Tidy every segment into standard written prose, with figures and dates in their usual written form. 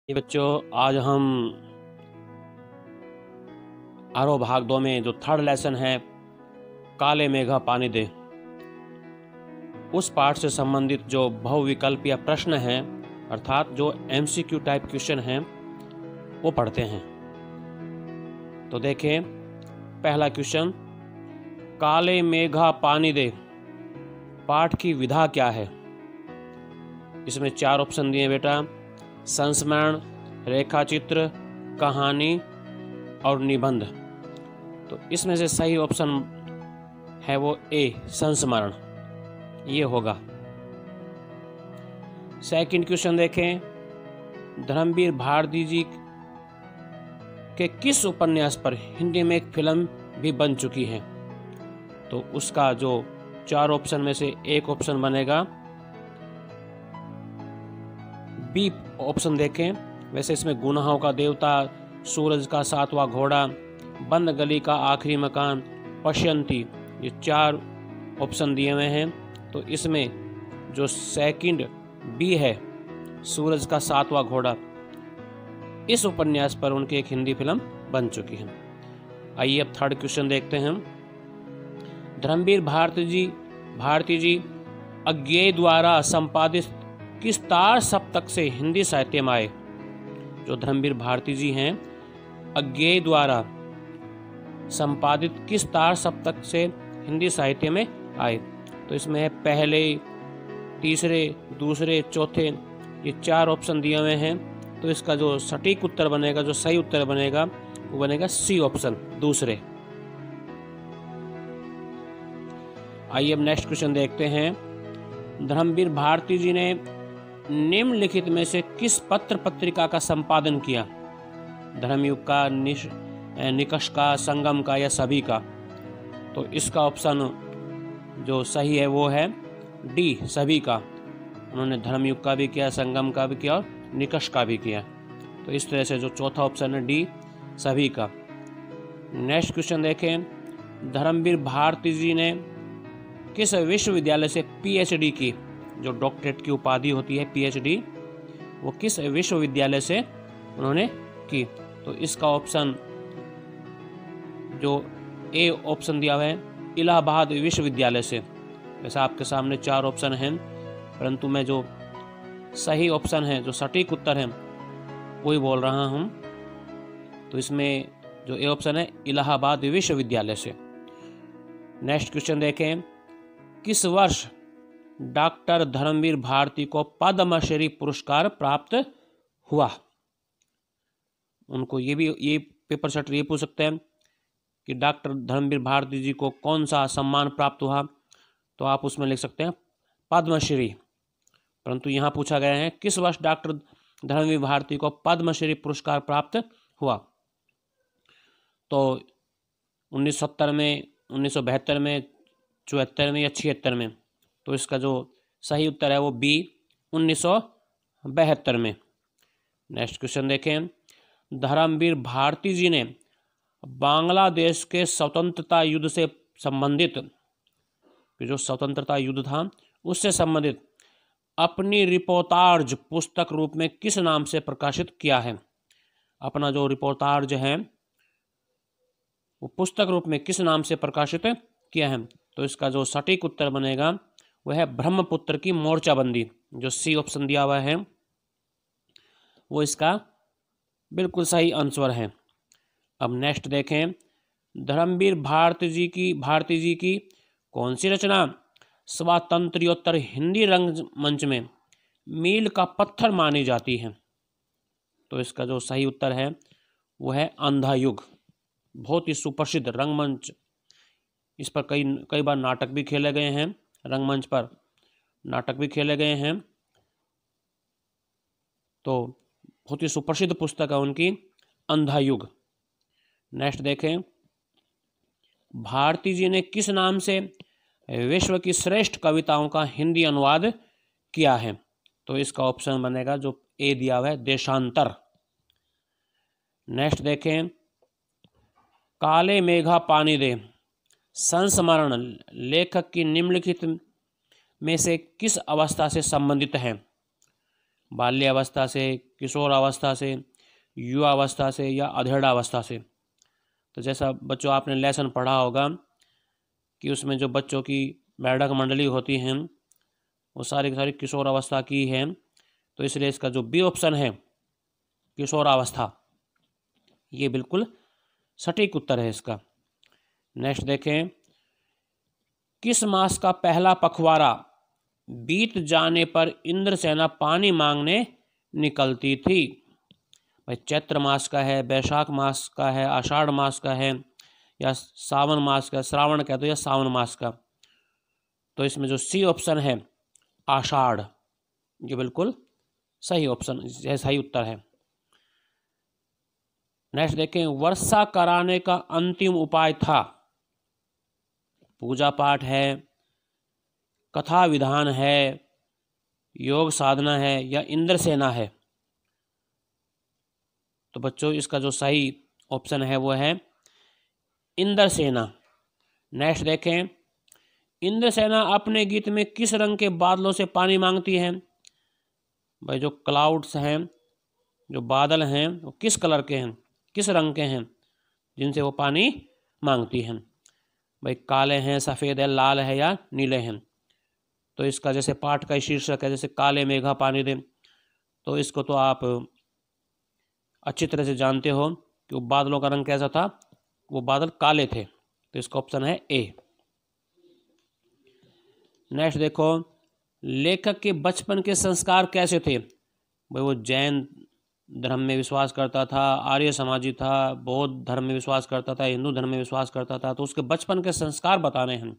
ये बच्चों, आज हम आरोह भाग 2 में जो थर्ड लेसन है काले मेघा पानी दे, उस पार्ट से संबंधित जो बहुविकल्प या प्रश्न हैं अर्थात जो एमसीक्यू टाइप क्वेश्चन हैं वो पढ़ते हैं। तो देखें, पहला क्वेश्चन, काले मेघा पानी दे पाठ की विधा क्या है। इसमें 4 ऑप्शन दिए बेटा, संस्मरण, रेखाचित्र, कहानी और निबंध। तो इसमें से सही ऑप्शन है वो ए, संस्मरण, ये होगा। सेकंड क्वेश्चन देखें, धर्मवीर भारती जी के किस उपन्यास पर हिंदी में एक फिल्म भी बन चुकी है। तो उसका जो 4 ऑप्शन में से एक ऑप्शन बनेगा बी ऑप्शन। देखें, वैसे इसमें गुनाहों का देवता, सूरज का 7वां घोड़ा, बंद गली का आखिरी मकान, पश्यंती, ये 4 ऑप्शन दिए हुए हैं। तो इसमें जो सेकंड बी है, सूरज का 7वां घोड़ा, इस उपन्यास पर उनकी एक हिंदी फिल्म बन चुकी है। आइए अब थर्ड क्वेश्चन देखते हैं। धर्मवीर भारती जी अज्ञेय द्वारा संपादित किस तार सप्तक से हिंदी साहित्य में आए। जो धर्मवीर भारती जी हैं, अज्ञेय द्वारा संपादित किस तार सप्तक से हिंदी साहित्य में आए। तो इसमें है पहले, तीसरे, दूसरे, चौथे, ये 4 ऑप्शन दिए हुए हैं। तो इसका जो सटीक उत्तर बनेगा, जो सही उत्तर बनेगा, वो बनेगा सी ऑप्शन, दूसरे। आइए अब नेक्स्ट क्वेश्चन देखते हैं। धर्मवीर भारती जी ने निम्नलिखित में से किस पत्र पत्रिका का संपादन किया। धर्मयुग का, निकष का, संगम का या सभी का। तो इसका ऑप्शन जो सही है वो है डी, सभी का। उन्होंने धर्मयुग का भी किया, संगम का भी किया और निकष का भी किया। तो इस तरह से जो चौथा ऑप्शन है डी, सभी का। नेक्स्ट क्वेश्चन देखें, धर्मवीर भारती जी ने किस विश्वविद्यालय से पीएचडी की। जो डॉक्टरेट की उपाधि होती है पीएचडी, वो किस विश्वविद्यालय से उन्होंने की। तो इसका ऑप्शन जो ए ऑप्शन दिया हुआ है, इलाहाबाद विश्वविद्यालय से। वैसे आपके सामने 4 ऑप्शन हैं, परंतु मैं जो सही ऑप्शन है, जो सटीक उत्तर है, वही बोल रहा हूँ। तो इसमें जो ए ऑप्शन है, इलाहाबाद विश्वविद्यालय से। नेक्स्ट क्वेश्चन देखें, किस वर्ष डॉक्टर धर्मवीर भारती को पद्मश्री पुरस्कार प्राप्त हुआ। उनको ये पेपर सेटर ये पूछ सकते हैं कि डॉक्टर धर्मवीर भारती जी को कौन सा सम्मान प्राप्त हुआ। तो आप उसमें लिख सकते हैं पद्मश्री, परंतु यहाँ पूछा गया है किस वर्ष डॉक्टर धर्मवीर भारती को पद्मश्री पुरस्कार प्राप्त हुआ। तो 1970 में, 1972 में, 74 में या 76 में। तो इसका जो सही उत्तर है वो बी, 1972 में। नेक्स्ट क्वेश्चन देखें, धर्मवीर भारती जी ने बांग्लादेश के स्वतंत्रता युद्ध से संबंधित, जो स्वतंत्रता युद्ध था उससे संबंधित अपनी रिपोर्टाज पुस्तक रूप में किस नाम से प्रकाशित किया है। अपना जो रिपोर्टाज है वो पुस्तक रूप में किस नाम से प्रकाशित किया है। तो इसका जो सटीक उत्तर बनेगा वह है ब्रह्मपुत्र की मोर्चाबंदी। जो सी ऑप्शन दिया हुआ है वो इसका बिल्कुल सही आंसर है। अब नेक्स्ट देखें, धर्मवीर भारती जी की कौन सी रचना स्वातंत्र्योत्तर हिंदी रंगमंच में मील का पत्थर मानी जाती है। तो इसका जो सही उत्तर है वो है अंधा युग। बहुत ही सुप्रसिद्ध रंगमंच, इस पर कई बार नाटक भी खेले गए हैं, रंगमंच पर नाटक भी खेले गए हैं। तो बहुत ही सुप्रसिद्ध पुस्तक है उनकी, अंधा युग। नेक्स्ट देखें, भारती जी ने किस नाम से विश्व की श्रेष्ठ कविताओं का हिंदी अनुवाद किया है। तो इसका ऑप्शन बनेगा जो ए दिया हुआ है, देशांतर। नेक्स्ट देखें, काले मेघा पानी दे संस्मरण लेखक की निम्नलिखित में से किस अवस्था से संबंधित है। बाल्यावस्था से, किशोरावस्था से, युवावस्था से या अधेड़ावस्था से। तो जैसा बच्चों आपने लेसन पढ़ा होगा कि उसमें जो बच्चों की मेढक मंडली होती हैं वो सारी की सारी किशोरावस्था की हैं, तो इसलिए इसका जो बी ऑप्शन है किशोरावस्था, ये बिल्कुल सटीक उत्तर है इसका। नेक्स्ट देखें, किस मास का पहला पखवाड़ा बीत जाने पर इंद्रसेना पानी मांगने निकलती थी? भाई चैत्र मास का है, बैशाख मास का है, आषाढ़ मास का है या सावन मास का, श्रावण का तो या सावन मास का। तो इसमें जो सी ऑप्शन है आषाढ़, ये बिल्कुल सही ऑप्शन, यह सही उत्तर है। नेक्स्ट देखें, वर्षा कराने का अंतिम उपाय था? पूजा पाठ है, कथा विधान है, योग साधना है या इंद्रसेना है? तो बच्चों इसका जो सही ऑप्शन है वो है इंद्रसेना। नेक्स्ट देखें, इंद्रसेना अपने गीत में किस रंग के बादलों से पानी मांगती है? भाई जो क्लाउड्स हैं, जो बादल हैं, वो किस कलर के हैं, किस रंग के हैं जिनसे वो पानी मांगती हैं? भाई काले हैं, सफ़ेद है, लाल है या नीले हैं? तो इसका जैसे पाठ का शीर्षक है जैसे काले मेघा पानी दे, तो इसको तो आप अच्छी तरह से जानते हो कि वो बादलों का रंग कैसा था, वो बादल काले थे, तो इसका ऑप्शन है ए। नेक्स्ट देखो, लेखक के बचपन के संस्कार कैसे थे? भाई वो जैन धर्म में विश्वास करता था, आर्य समाजी था, बौद्ध धर्म में विश्वास करता था, हिंदू धर्म में विश्वास करता था, तो उसके बचपन के संस्कार बताने हैं।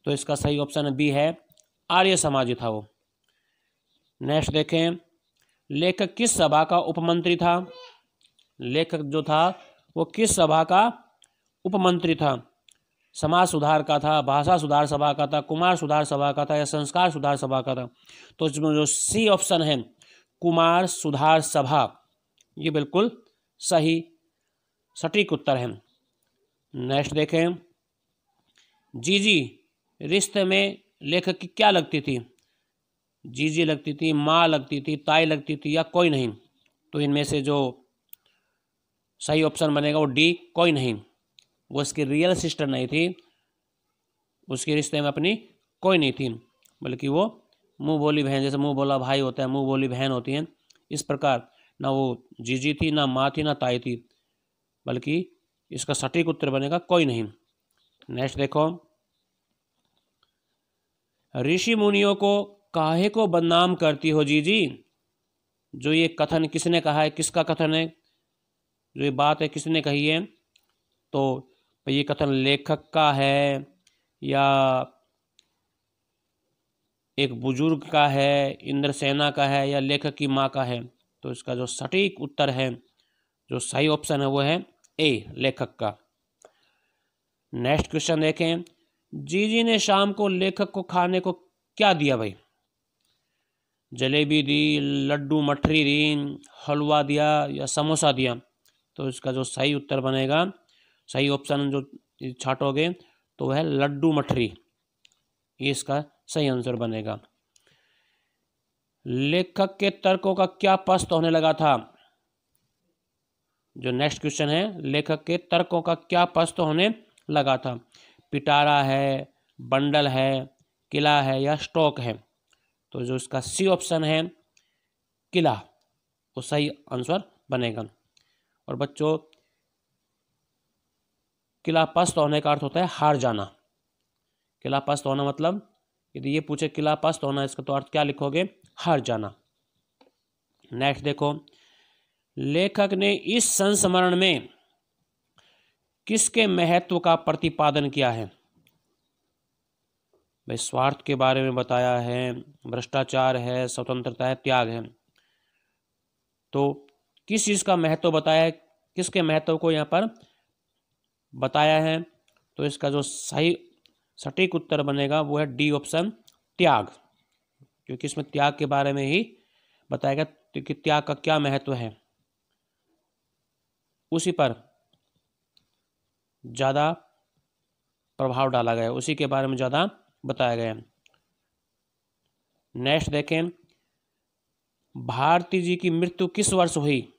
तो इसका सही ऑप्शन बी है, आर्य समाजी था वो। नेक्स्ट देखें, लेखक किस सभा का उपमंत्री था? लेखक जो था वो किस सभा का उपमंत्री था? समाज सुधार का था, भाषा सुधार सभा का था, कुमार सुधार सभा का था या संस्कार सुधार सभा का था? तो इसमें जो सी ऑप्शन है कुमार सुधार सभा, ये बिल्कुल सही सटीक उत्तर है। नेक्स्ट देखें, जीजी रिश्ते में लेखक की क्या लगती थी? जीजी लगती थी, माँ लगती थी, ताई लगती थी या कोई नहीं? तो इनमें से जो सही ऑप्शन बनेगा वो डी, कोई नहीं। वो उसकी रियल सिस्टर नहीं थी, उसके रिश्ते में अपनी कोई नहीं थी, बल्कि वो मुंह बोली बहन, जैसे मुंह बोला भाई होता है, मुंह बोली बहन होती है, इस प्रकार ना वो जीजी थी, ना माँ थी, ना ताई थी, बल्कि इसका सटीक उत्तर बनेगा कोई नहीं। नेक्स्ट देखो, ऋषि मुनियों को काहे को बदनाम करती हो जीजी? जो ये कथन किसने कहा है, किसका कथन है, जो ये बात है किसने कही है? तो ये कथन लेखक का है या एक बुजुर्ग का है, इंद्रसेना का है या लेखक की माँ का है? तो इसका जो सटीक उत्तर है, जो सही ऑप्शन है वो है ए, लेखक का। नेक्स्ट क्वेश्चन देखें, जीजी ने शाम को लेखक को खाने को क्या दिया भाई? जलेबी दी, लड्डू मठरी दी, हलवा दिया या समोसा दिया? तो इसका जो सही उत्तर बनेगा, सही ऑप्शन जो छाटोगे तो वह है लड्डू मठरी, ये इसका सही आंसर बनेगा। लेखक के तर्कों का क्या पस्त होने लगा था? जो नेक्स्ट क्वेश्चन है, लेखक के तर्कों का क्या पस्त होने लगा था? पिटारा है, बंडल है, किला है या स्टॉक है? तो जो इसका सी ऑप्शन है किला, वो सही आंसर बनेगा। और बच्चों किला पस्त होने का अर्थ होता है हार जाना। किला पस्त होना मतलब यदि ये पूछे किला पस्त होना, इसका तो अर्थ क्या लिखोगे? हार जाना। नेक्स्ट देखो, लेखक ने इस संस्मरण में किसके महत्व का प्रतिपादन किया है? भाई स्वार्थ के बारे में बताया है, भ्रष्टाचार है, स्वतंत्रता है, त्याग है। तो किस चीज़ का महत्व बताया है, किसके महत्व को यहाँ पर बताया है? तो इसका जो सही सटीक उत्तर बनेगा वो है डी ऑप्शन, त्याग, क्योंकि इसमें त्याग के बारे में ही बताएगा कि त्याग का क्या महत्व है, उसी पर ज़्यादा प्रभाव डाला गया, उसी के बारे में ज़्यादा बताया गया है। नेक्स्ट देखें, भारती जी की मृत्यु किस वर्ष हुई?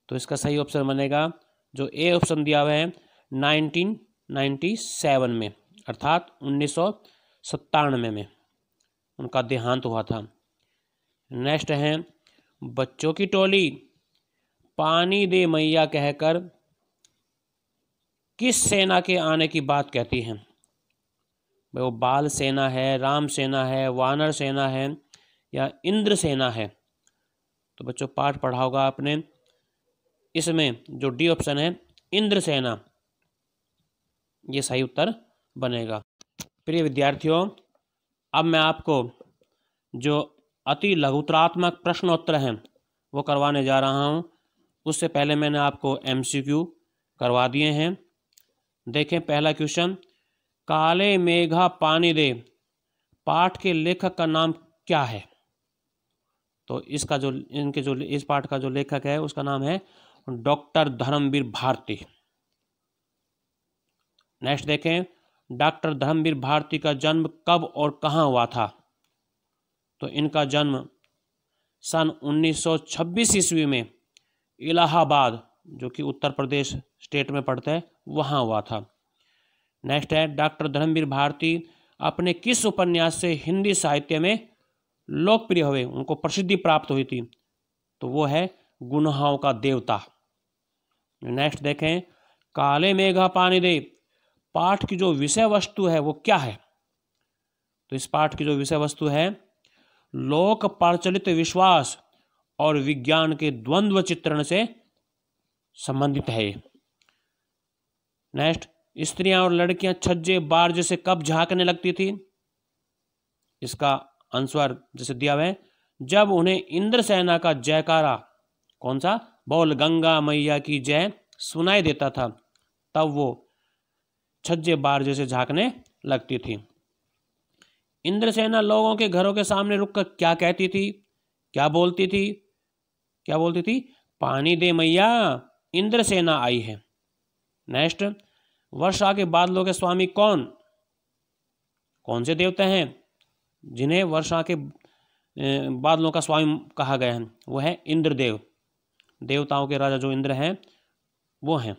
तो इसका सही ऑप्शन बनेगा जो ए ऑप्शन दिया हुआ है 1997 में, अर्थात 1997 में उनका देहांत हुआ था। नेक्स्ट है, बच्चों की टोली पानी दे मैया कहकर किस सेना के आने की बात कहती है? वो बाल सेना है, राम सेना है, वानर सेना है या इंद्र सेना है? तो बच्चों पाठ पढ़ा होगा आपने, इसमें जो डी ऑप्शन है इंद्र सेना, ये सही उत्तर बनेगा। प्रिय विद्यार्थियों, अब मैं आपको जो अति लघुतरात्मक प्रश्नोत्तर हैं वो करवाने जा रहा हूं। उससे पहले मैंने आपको MCQ करवा दिए हैं। देखें पहला क्वेश्चन, काले मेघा पानी दे पाठ के लेखक का नाम क्या है? तो इसका जो इस पाठ का जो लेखक है उसका नाम है डॉक्टर धर्मवीर भारती। नेक्स्ट देखें, डॉक्टर धर्मवीर भारती का जन्म कब और कहाँ हुआ था? तो इनका जन्म सन 1926 ईस्वी में इलाहाबाद, जो कि उत्तर प्रदेश स्टेट में पड़ता है, वहाँ हुआ था। नेक्स्ट है, डॉक्टर धर्मवीर भारती अपने किस उपन्यास से हिंदी साहित्य में लोकप्रिय हुए, उनको प्रसिद्धि प्राप्त हुई थी? तो वो है गुनाहों का देवता। नेक्स्ट देखें, काले मेघा पानी दे पाठ की जो विषय वस्तु है वो क्या है? तो इस पाठ की जो विषय वस्तु है लोक प्रचलित विश्वास और विज्ञान के द्वंद्व चित्रण से संबंधित है। नेक्स्ट, स्त्रियां और लड़कियां छज्जे बारजे से कब झांकने लगती थी? इसका आंसर जैसे दिया हुआ है, जब उन्हें इंद्र सेना का जयकारा, कौन सा, बोल गंगा मैया की जय, सुनाई देता था, तब वो छज्जे बारजे से झांकने लगती थी। इंद्रसेना लोगों के घरों के सामने रुककर क्या कहती थी, क्या बोलती थी? पानी दे मैया, इंद्रसेना आई है। नेक्स्ट, वर्षा के बादलों के स्वामी कौन से देवता हैं जिन्हें वर्षा के बादलों का स्वामी कहा गया है? वो है इंद्रदेव, देवताओं के राजा जो इंद्र हैं वो हैं।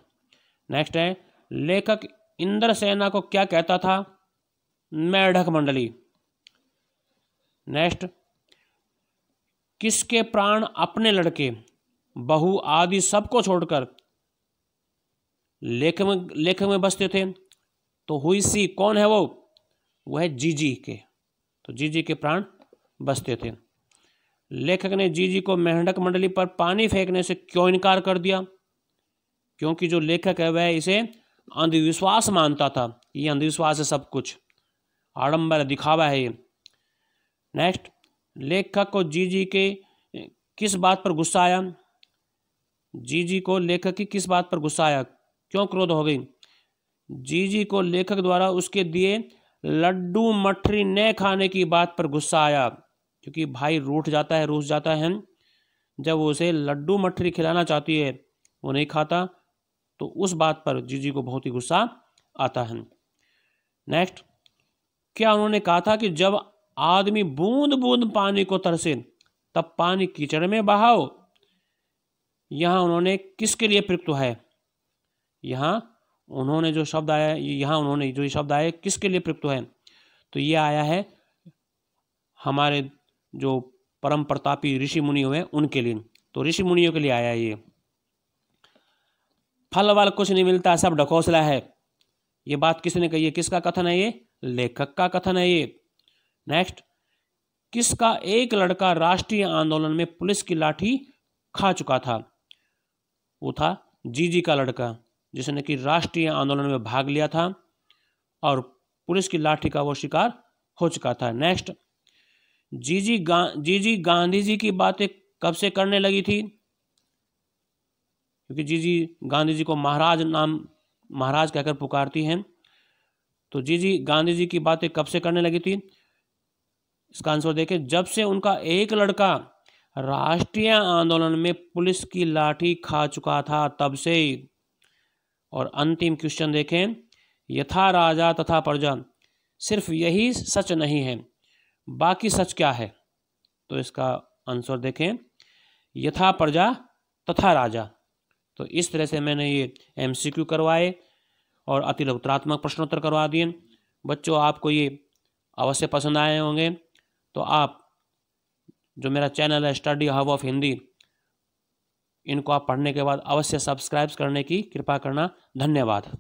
नेक्स्ट है, लेखक इंद्रसेना को क्या कहता था? मेढक मंडली। नेक्स्ट, किसके प्राण अपने लड़के, बहू आदि सबको छोड़कर लेख में बसते थे? तो हुई सी, कौन है वो है जीजी के। तो जीजी के प्राण बसते थे। लेखक ने जीजी को मेंढक मंडली पर पानी फेंकने से क्यों इनकार कर दिया? क्योंकि जो लेखक है वह इसे अंधविश्वास मानता था। ये अंधविश्वास है, सब कुछ आडंबर दिखावा है ये। नेक्स्ट, लेखक को जीजी के किस बात पर गुस्सा आया? जीजी को लेखक की किस बात पर गुस्सा आया, क्यों क्रोध हो गई? जीजी को लेखक द्वारा उसके दिए लड्डू मठरी न खाने की बात पर गुस्सा आया, क्योंकि भाई रूठ जाता है जब वो उसे लड्डू मठरी खिलाना चाहती है, वो नहीं खाता, तो उस बात पर जीजी को बहुत ही गुस्सा आता है। नेक्स्ट, क्या उन्होंने कहा था कि जब आदमी बूंद बूंद पानी को तरसे तब पानी कीचड़ में बहाओ? यहां उन्होंने किसके लिए प्रयुक्त है? यहां उन्होंने जो शब्द आया किसके लिए प्रयुक्त है? तो ये आया है हमारे जो परम प्रतापी ऋषि मुनि हुए उनके लिए, तो ऋषि मुनियों के लिए आया है ये। फल वाल कुछ नहीं मिलता, सब ढकोसला है, ये बात किसने कही है? किसका कथन है ये? लेखक का कथन है ये। नेक्स्ट, किसका एक लड़का राष्ट्रीय आंदोलन में पुलिस की लाठी खा चुका था? वो था जीजी का लड़का, जिसने कि राष्ट्रीय आंदोलन में भाग लिया था और पुलिस की लाठी का वो शिकार हो चुका था। नेक्स्ट, जीजी गांधी जी की बातें कब से करने लगी थी? क्योंकि जीजी गांधी जी को महाराज कहकर पुकारती हैं, तो जीजी गांधी जी की बातें कब से करने लगी थी? इसका आंसर देखें, जब से उनका एक लड़का राष्ट्रीय आंदोलन में पुलिस की लाठी खा चुका था, तब से। और अंतिम क्वेश्चन देखें, यथा राजा तथा प्रजा, सिर्फ यही सच नहीं है, बाकी सच क्या है? तो इसका आंसर देखें, यथा प्रजा तथा राजा। तो इस तरह से मैंने ये MCQ करवाए और अति उत्तरात्मक प्रश्नोत्तर करवा दिए। बच्चों, आपको ये अवश्य पसंद आए होंगे, तो आप जो मेरा चैनल है स्टडी हब ऑफ हिंदी, इनको आप पढ़ने के बाद अवश्य सब्सक्राइब करने की कृपा करना। धन्यवाद।